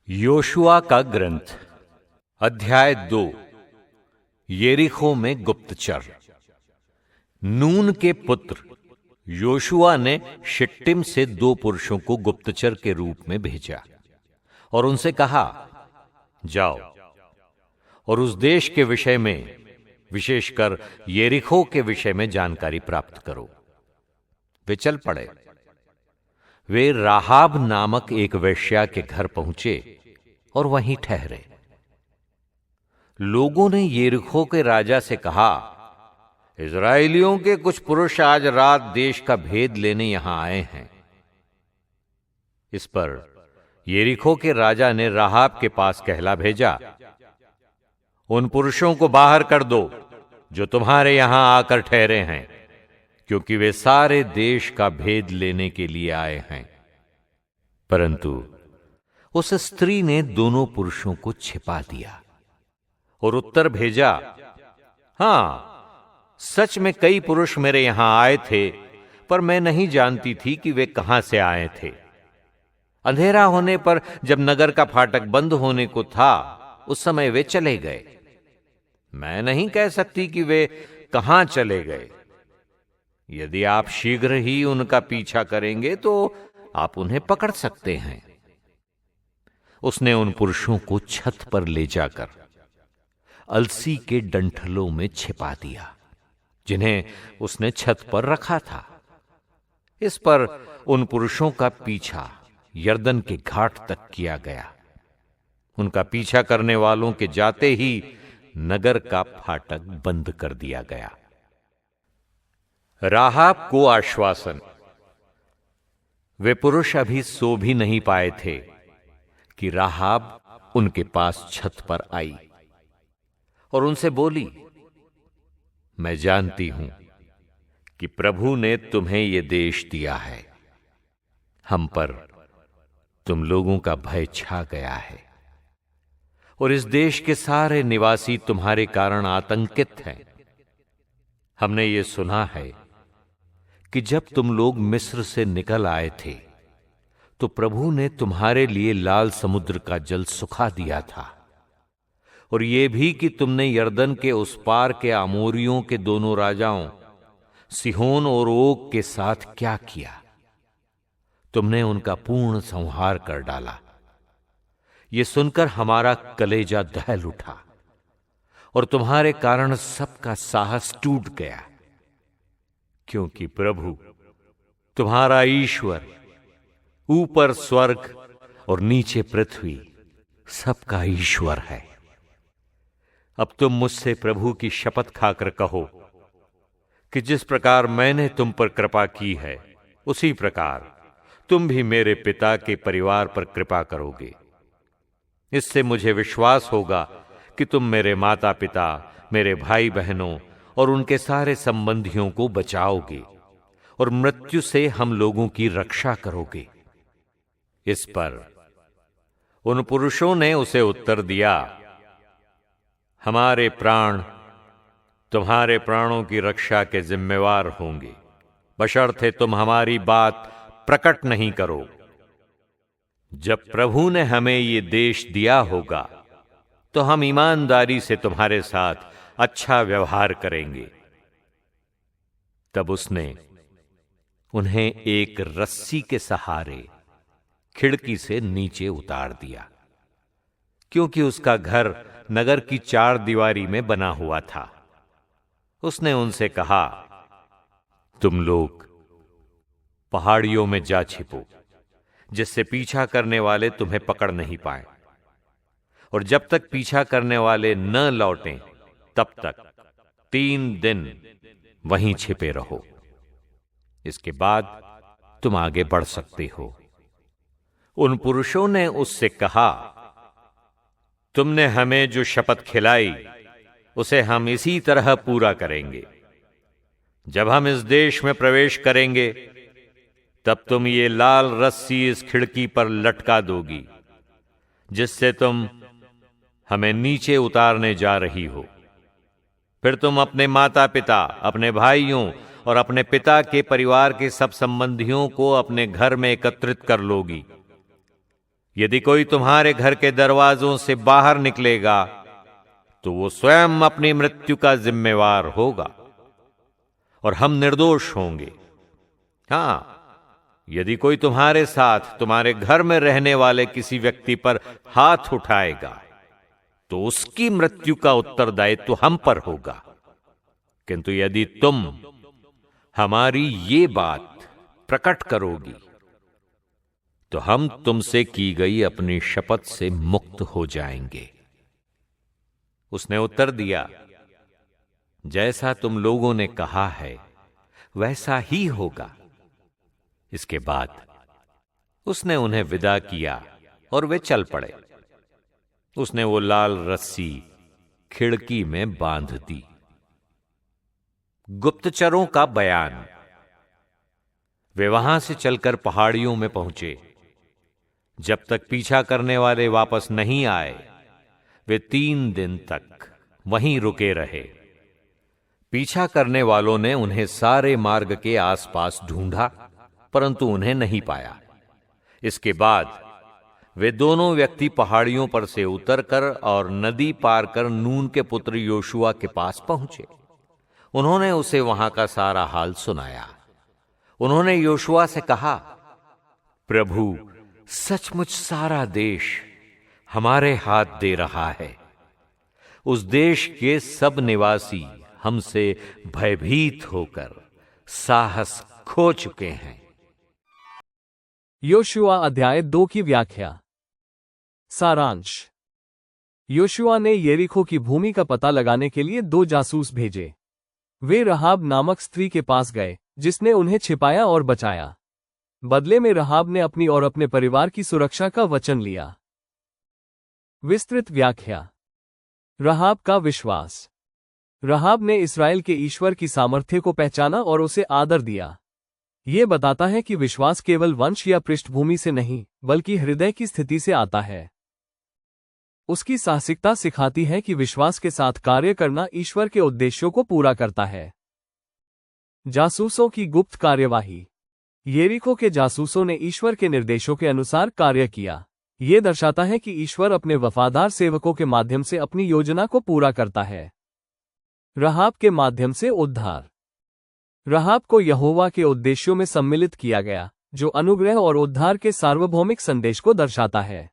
Yoshua का ग्रंथ अध्याय 2। यरीहो में गुप्तचर। नून के पुत्र योशुआ ने शिट्टिम से 2 पुरुषों को गुप्तचर के रूप में भेजा और उनसे कहा, जाओ और उस देश के विषय में, विशेषकर यरीहो के विषय में जानकारी प्राप्त करो। वे चल पड़े। वे राहाब नामक एक वेश्या के घर पहुंचे और वहीं ठहरे। लोगों ने यरीहो के राजा से कहा, इजराइलियों के कुछ पुरुष आज रात देश का भेद लेने यहां आए हैं। इस पर यरीहो के राजा ने राहाब के पास कहला भेजा, उन पुरुषों को बाहर कर दो जो तुम्हारे यहां आकर ठहरे हैं, क्योंकि वे सारे देश का भेद लेने के लिए आए हैं। परंतु उस स्त्री ने दोनों पुरुषों को छिपा दिया और उत्तर भेजा, हां, सच में कई पुरुष मेरे यहां आए थे, पर मैं नहीं जानती थी कि वे कहां से आए थे। अंधेरा होने पर जब नगर का फाटक बंद होने को था, उस समय वे चले गए। मैं नहीं कह सकती कि वे कहां चले गए। यदि आप शीघ्र ही उनका पीछा करेंगे तो आप उन्हें पकड़ सकते हैं। उसने उन पुरुषों को छत पर ले जाकर अलसी के डंठलों में छिपा दिया, जिन्हें उसने छत पर रखा था। इस पर उन पुरुषों का पीछा यरदन के घाट तक किया गया। उनका पीछा करने वालों के जाते ही नगर का फाटक बंद कर दिया गया। राहाब को आश्वासन। वे पुरुष अभी सो भी नहीं पाए थे कि राहाब उनके पास छत पर आई और उनसे बोली, मैं जानती हूं कि प्रभु ने तुम्हें यह देश दिया है। हम पर तुम लोगों का भय छा गया है और इस देश के सारे निवासी तुम्हारे कारण आतंकित हैं। हमने ये सुना है कि जब तुम लोग मिस्र से निकल आए थे तो प्रभु ने तुम्हारे लिए लाल समुद्र का जल सुखा दिया था, और यह भी कि तुमने यरदन के उस पार के आमोरियों के दोनों राजाओं सिहोन और ओग के साथ क्या किया। तुमने उनका पूर्ण संहार कर डाला। यह सुनकर हमारा कलेजा दहल उठा और तुम्हारे कारण सबका साहस टूट गया, क्योंकि प्रभु तुम्हारा ईश्वर ऊपर स्वर्ग और नीचे पृथ्वी सबका ईश्वर है। अब तुम मुझसे प्रभु की शपथ खाकर कहो कि जिस प्रकार मैंने तुम पर कृपा की है, उसी प्रकार तुम भी मेरे पिता के परिवार पर कृपा करोगे। इससे मुझे विश्वास होगा कि तुम मेरे माता पिता, मेरे भाई बहनों और उनके सारे संबंधियों को बचाओगे और मृत्यु से हम लोगों की रक्षा करोगे। इस पर उन पुरुषों ने उसे उत्तर दिया, हमारे प्राण तुम्हारे प्राणों की रक्षा के जिम्मेवार होंगे, बशर्ते तुम हमारी बात प्रकट नहीं करो। जब प्रभु ने हमें ये देश दिया होगा तो हम ईमानदारी से तुम्हारे साथ अच्छा व्यवहार करेंगे। तब उसने उन्हें एक रस्सी के सहारे खिड़की से नीचे उतार दिया, क्योंकि उसका घर नगर की 4 दीवारी में बना हुआ था। उसने उनसे कहा, तुम लोग पहाड़ियों में जा छिपो, जिससे पीछा करने वाले तुम्हें पकड़ नहीं पाए, और जब तक पीछा करने वाले न लौटें तब तक 3 दिन वहीं छिपे रहो। इसके बाद तुम आगे बढ़ सकते हो। उन पुरुषों ने उससे कहा, तुमने हमें जो शपथ खिलाई उसे हम इसी तरह पूरा करेंगे। जब हम इस देश में प्रवेश करेंगे तब तुम ये लाल रस्सी इस खिड़की पर लटका दोगी, जिससे तुम हमें नीचे उतारने जा रही हो। फिर तुम अपने माता पिता, अपने भाइयों और अपने पिता के परिवार के सब संबंधियों को अपने घर में एकत्रित कर लोगी। यदि कोई तुम्हारे घर के दरवाजों से बाहर निकलेगा तो वो स्वयं अपनी मृत्यु का जिम्मेवार होगा और हम निर्दोष होंगे। हां, यदि कोई तुम्हारे साथ तुम्हारे घर में रहने वाले किसी व्यक्ति पर हाथ उठाएगा तो उसकी मृत्यु का उत्तरदायित्व हम पर होगा। किंतु यदि तुम हमारी ये बात प्रकट करोगी तो हम तुमसे की गई अपनी शपथ से मुक्त हो जाएंगे। उसने उत्तर दिया, जैसा तुम लोगों ने कहा है वैसा ही होगा। इसके बाद उसने उन्हें विदा किया और वे चल पड़े। उसने वो लाल रस्सी खिड़की में बांध दी। गुप्तचरों का बयान। वे वहां से चलकर पहाड़ियों में पहुंचे। जब तक पीछा करने वाले वापस नहीं आए वे 3 दिन तक वहीं रुके रहे। पीछा करने वालों ने उन्हें सारे मार्ग के आसपास ढूंढा परंतु उन्हें नहीं पाया। इसके बाद वे दोनों व्यक्ति पहाड़ियों पर से उतरकर और नदी पार कर नून के पुत्र योशुआ के पास पहुंचे। उन्होंने उसे वहां का सारा हाल सुनाया। उन्होंने योशुआ से कहा, प्रभु सचमुच सारा देश हमारे हाथ दे रहा है। उस देश के सब निवासी हमसे भयभीत होकर साहस खो चुके हैं। योशुआ अध्याय 2 की व्याख्या। सारांश। योशुआ ने यरीको की भूमि का पता लगाने के लिए 2 जासूस भेजे। वे रहाब नामक स्त्री के पास गए जिसने उन्हें छिपाया और बचाया। बदले में रहाब ने अपनी और अपने परिवार की सुरक्षा का वचन लिया। विस्तृत व्याख्या। रहाब का विश्वास। रहाब ने इस्राएल के ईश्वर की सामर्थ्य को पहचाना और उसे आदर दिया। यह बताता है कि विश्वास केवल वंश या पृष्ठभूमि से नहीं बल्कि हृदय की स्थिति से आता है। उसकी साहसिकता सिखाती है कि विश्वास के साथ कार्य करना ईश्वर के उद्देश्यों को पूरा करता है। जासूसों की गुप्त कार्यवाही। यरीको के जासूसों ने ईश्वर के निर्देशों के अनुसार कार्य किया। यह दर्शाता है कि ईश्वर अपने वफादार सेवकों के माध्यम से अपनी योजना को पूरा करता है। रहाब के माध्यम से उद्धार। रहाब को यहोवा के उद्देश्यों में सम्मिलित किया गया जो अनुग्रह और उद्धार के सार्वभौमिक संदेश को दर्शाता है।